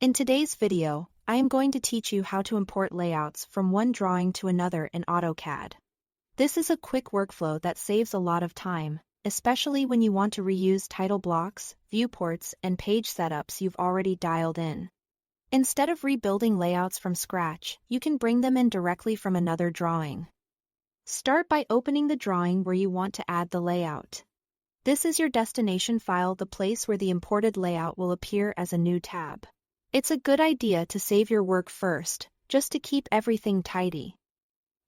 In today's video, I am going to teach you how to import layouts from one drawing to another in AutoCAD. This is a quick workflow that saves a lot of time, especially when you want to reuse title blocks, viewports, and page setups you've already dialed in. Instead of rebuilding layouts from scratch, you can bring them in directly from another drawing. Start by opening the drawing where you want to add the layout. This is your destination file, the place where the imported layout will appear as a new tab. It's a good idea to save your work first, just to keep everything tidy.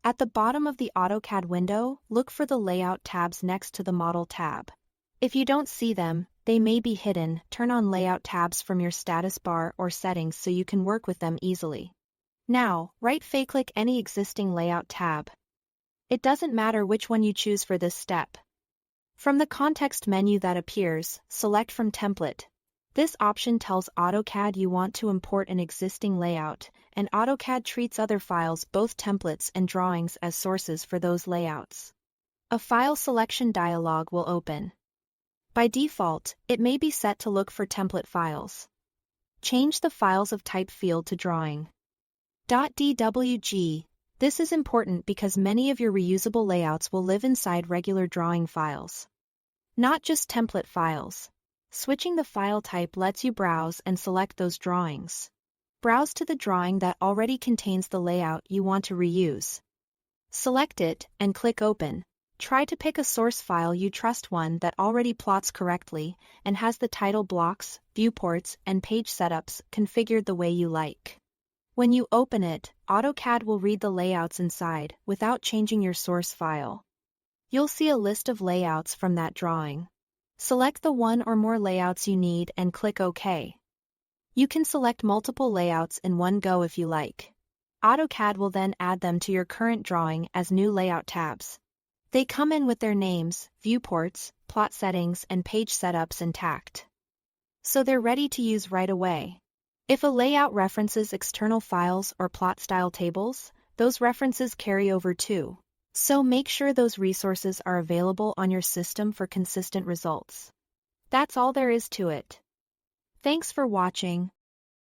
At the bottom of the AutoCAD window, look for the Layout tabs next to the Model tab. If you don't see them, they may be hidden. Turn on Layout tabs from your status bar or settings so you can work with them easily. Now, right-click any existing Layout tab. It doesn't matter which one you choose for this step. From the context menu that appears, select from Template. This option tells AutoCAD you want to import an existing layout, and AutoCAD treats other files, both templates and drawings, as sources for those layouts. A file selection dialog will open. By default, it may be set to look for template files. Change the files of type field to drawing. .dwg. This is important because many of your reusable layouts will live inside regular drawing files, not just template files. Switching the file type lets you browse and select those drawings. Browse to the drawing that already contains the layout you want to reuse. Select it and click Open. Try to pick a source file you trust, one that already plots correctly and has the title blocks, viewports, and page setups configured the way you like. When you open it, AutoCAD will read the layouts inside without changing your source file. You'll see a list of layouts from that drawing. Select the one or more layouts you need and click OK. You can select multiple layouts in one go if you like. AutoCAD will then add them to your current drawing as new layout tabs. They come in with their names, viewports, plot settings, and page setups intact, so they're ready to use right away. If a layout references external files or plot style tables, those references carry over too. So make sure those resources are available on your system for consistent results. That's all there is to it. Thanks for watching.